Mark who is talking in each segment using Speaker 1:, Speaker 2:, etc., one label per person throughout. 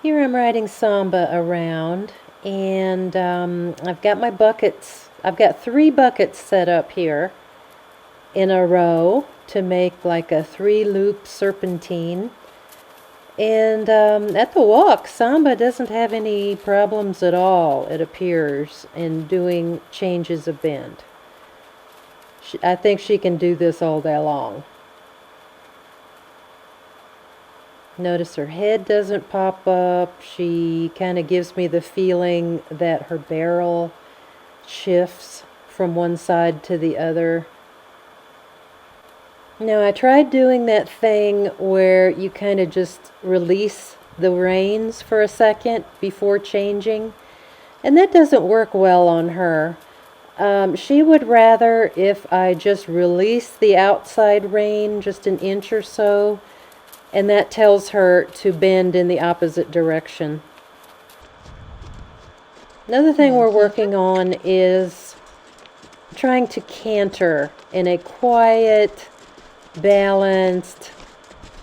Speaker 1: Here I'm riding Samba around, and I've got my buckets. I've got 3 buckets set up here in a row to make like a 3-loop serpentine. And at the walk, Samba doesn't have any problems at all, it appears, in doing changes of bend. I think she can do this all day long. Notice her head doesn't pop up. She kind of gives me the feeling that her barrel shifts from one side to the other. Now, I tried doing that thing where you kind of just release the reins for a second before changing, and that doesn't work well on her. She would rather if I just release the outside rein just an inch or so, and that tells her to bend in the opposite direction. Another thing we're working on is trying to canter in a quiet, balanced,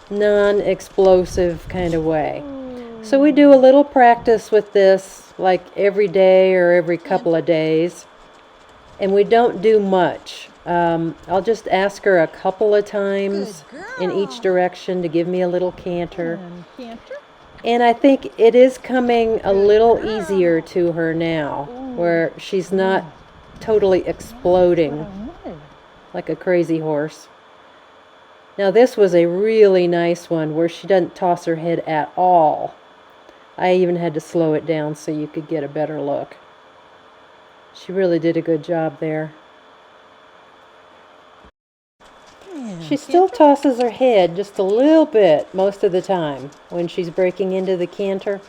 Speaker 1: non-explosive kind of way. So we do a little practice with this like every day or every couple of days, and we don't do much. I'll just ask her a couple of times in each direction to give me a little canter. And I think it is coming a little easier to her now, where she's not totally exploding like a crazy horse. Now this was a really nice one where she doesn't toss her head at all. I even had to slow it down so you could get a better look. She really did a good job there. She still tosses her head just a little bit most of the time when she's breaking into the canter.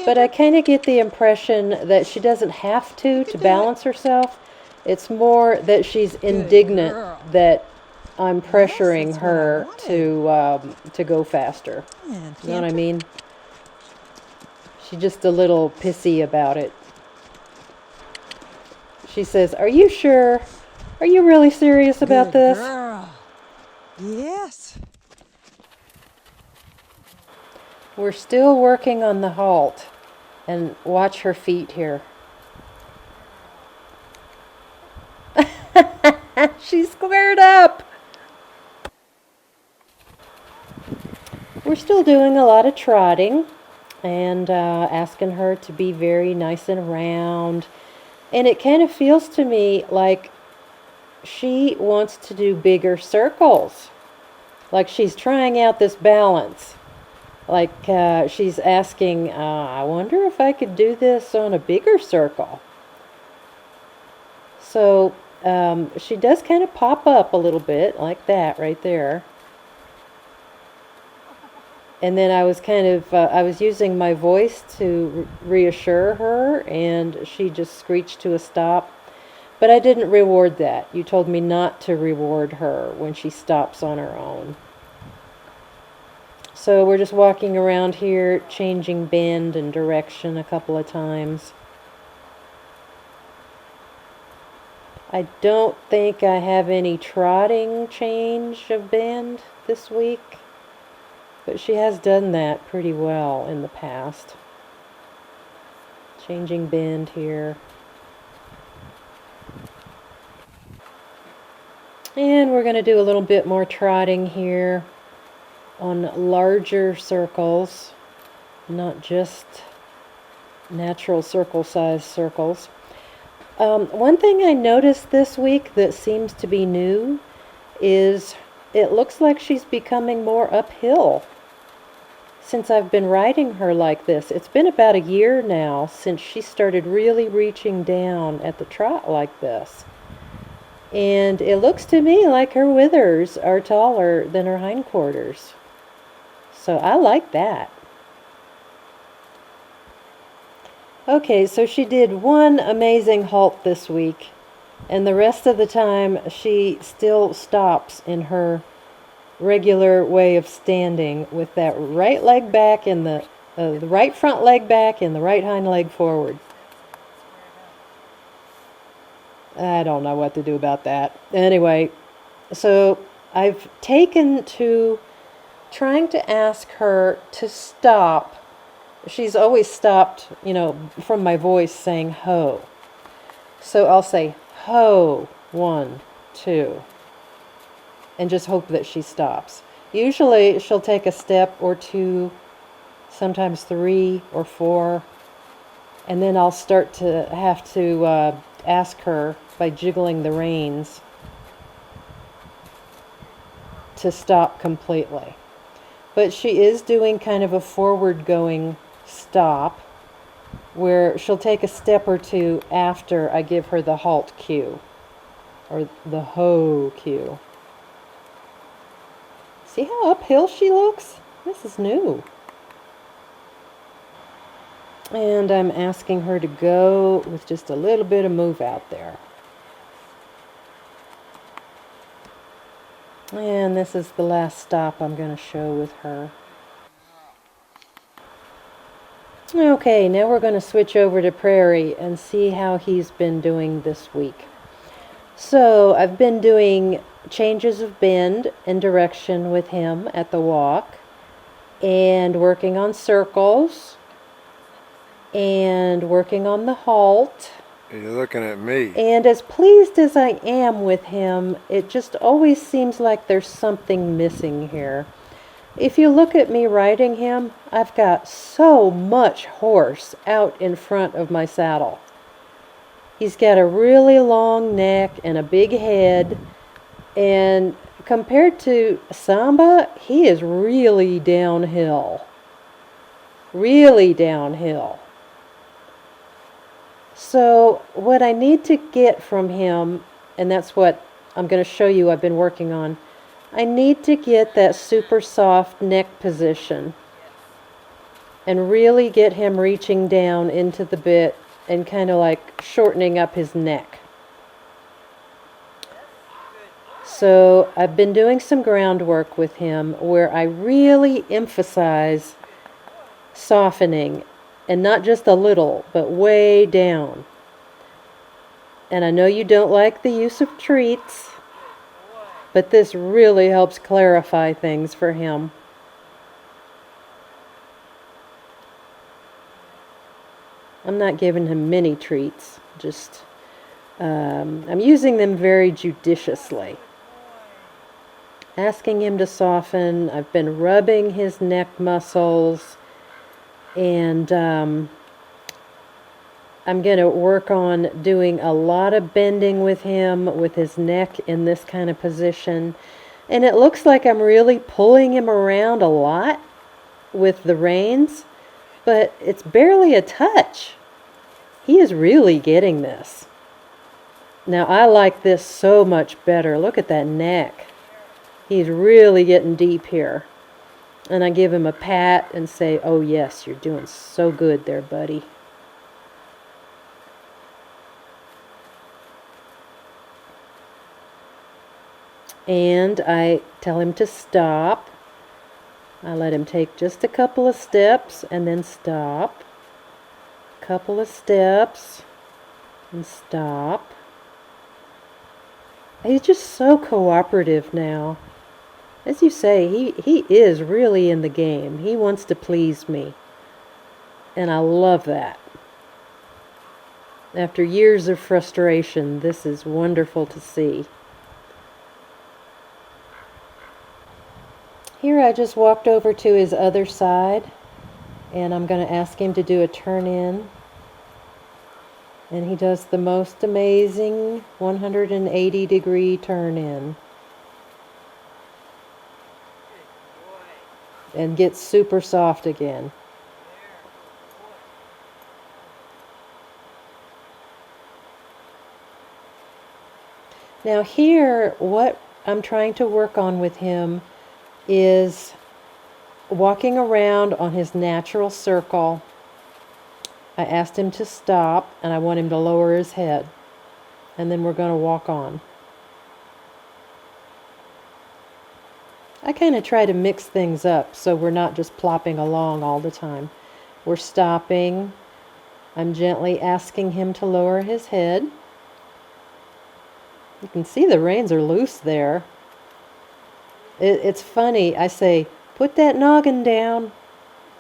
Speaker 1: But I kind of get the impression that she doesn't have to balance herself. It's more that she's indignant that I'm pressuring her to go faster. You know what I mean? She's just a little pissy about it. She says, "Are you sure? Are you really serious about this?"
Speaker 2: Yes.
Speaker 1: We're still working on the halt. And watch her feet here. She's squared up. We're still doing a lot of trotting and asking her to be very nice and round. And it kind of feels to me like she wants to do bigger circles. Like she's trying out this balance. Like she's asking, I wonder if I could do this on a bigger circle. So she does kind of pop up a little bit like that right there. And then I was I was using my voice to reassure her, and she just screeched to a stop. But I didn't reward that. You told me not to reward her when she stops on her own. So we're just walking around here, changing bend and direction a couple of times. I don't think I have any trotting change of bend this week, but she has done that pretty well in the past. Changing bend here. And we're going to do a little bit more trotting here on larger circles, not just natural circle-sized circles. One thing I noticed this week that seems to be new is it looks like she's becoming more uphill since I've been riding her like this. It's been about a year now since she started really reaching down at the trot like this. And it looks to me like her withers are taller than her hindquarters. So I like that. Okay, so she did one amazing halt this week, and the rest of the time she still stops in her regular way of standing with that right leg back and the right front leg back and the right hind leg forward. I don't know what to do about that. Anyway, so I've taken to trying to ask her to stop she's always stopped, from my voice saying ho. So I'll say ho, 1, 2, and just hope that she stops. Usually she'll take a step or two, sometimes 3 or 4, and then I'll start to have to ask her by jiggling the reins to stop completely. But she is doing kind of a forward-going stop where she'll take a step or two after I give her the halt cue or the ho cue. See how uphill she looks? This is new. And I'm asking her to go with just a little bit of move out there. And this is the last stop I'm going to show with her. Okay, now we're going to switch over to Prairie and see how he's been doing this week. So I've been doing changes of bend and direction with him at the walk, and working on circles, and working on the halt.
Speaker 2: You're looking at me.
Speaker 1: And as pleased as I am with him, it just always seems like there's something missing here. If you look at me riding him, I've got so much horse out in front of my saddle. He's got a really long neck and a big head, and compared to Samba, he is really downhill. Really downhill. So what I need to get from him, and that's what I'm going to show you I've been working on, I need to get that super soft neck position and really get him reaching down into the bit and kind of like shortening up his neck. So I've been doing some groundwork with him where I really emphasize softening, and not just a little, but way down. And I know you don't like the use of treats, but this really helps clarify things for him. I'm not giving him many treats, just I'm using them very judiciously. Asking him to soften. I've been rubbing his neck muscles, and I'm going to work on doing a lot of bending with him with his neck in this kind of position. And it looks like I'm really pulling him around a lot with the reins, but it's barely a touch. He is really getting this. Now I like this so much better. Look at that neck. He's really getting deep here. And I give him a pat and say, "Oh yes, you're doing so good there, buddy." And I tell him to stop. I let him take just a couple of steps and then stop. Couple of steps and stop. He's just so cooperative now. As you say, he is really in the game. He wants to please me. And I love that. After years of frustration, this is wonderful to see. Here I just walked over to his other side, and I'm going to ask him to do a turn in. And he does the most amazing 180-degree turn in. And gets super soft again. Now here, what I'm trying to work on with him is walking around on his natural circle. I asked him to stop, and I want him to lower his head. And then we're going to walk on. I kind of try to mix things up so we're not just plopping along all the time. We're stopping. I'm gently asking him to lower his head. You can see the reins are loose there. It's funny. I say, "Put that noggin down."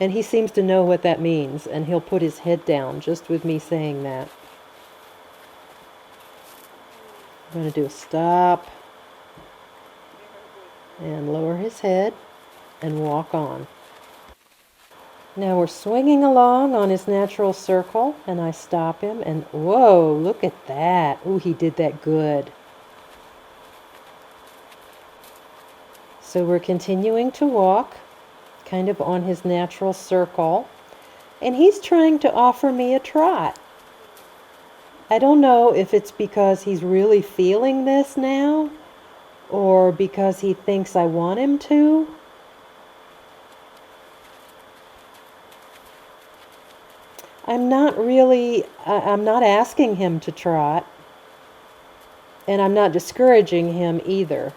Speaker 1: And he seems to know what that means, and he'll put his head down just with me saying that. I'm going to do a stop and lower his head and walk on. Now we're swinging along on his natural circle, and I stop him, and whoa, look at that. Ooh, he did that good. So we're continuing to walk, kind of on his natural circle, and he's trying to offer me a trot. I don't know if it's because he's really feeling this now, or because he thinks I want him to. I'm not asking him to trot, and I'm not discouraging him either.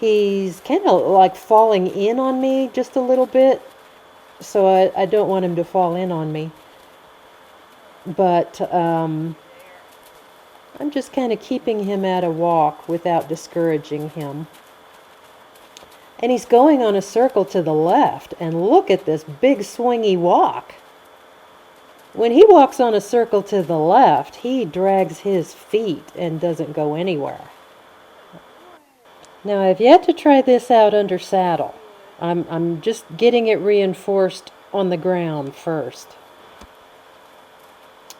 Speaker 1: He's kind of like falling in on me just a little bit, so I don't want him to fall in on me. But I'm just kind of keeping him at a walk without discouraging him. And he's going on a circle to the left, and look at this big swingy walk. When he walks on a circle to the left, he drags his feet and doesn't go anywhere. Now I've yet to try this out under saddle. I'm just getting it reinforced on the ground first.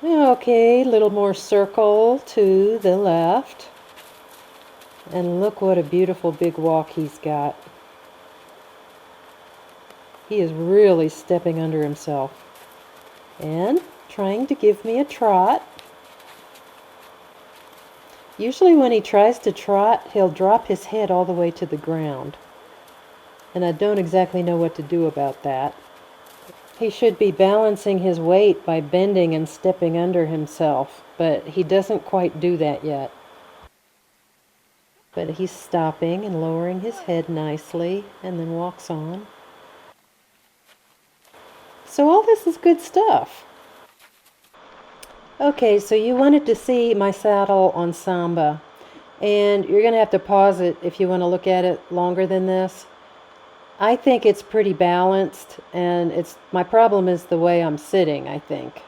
Speaker 1: Okay, a little more circle to the left. And look what a beautiful big walk he's got. He is really stepping under himself. And trying to give me a trot. Usually when he tries to trot, he'll drop his head all the way to the ground. And I don't exactly know what to do about that. He should be balancing his weight by bending and stepping under himself, but he doesn't quite do that yet. But he's stopping and lowering his head nicely, and then walks on. So all this is good stuff. Okay, so you wanted to see my saddle on Samba, and you're going to have to pause it if you want to look at it longer than this. I think it's pretty balanced, and my problem is the way I'm sitting, I think.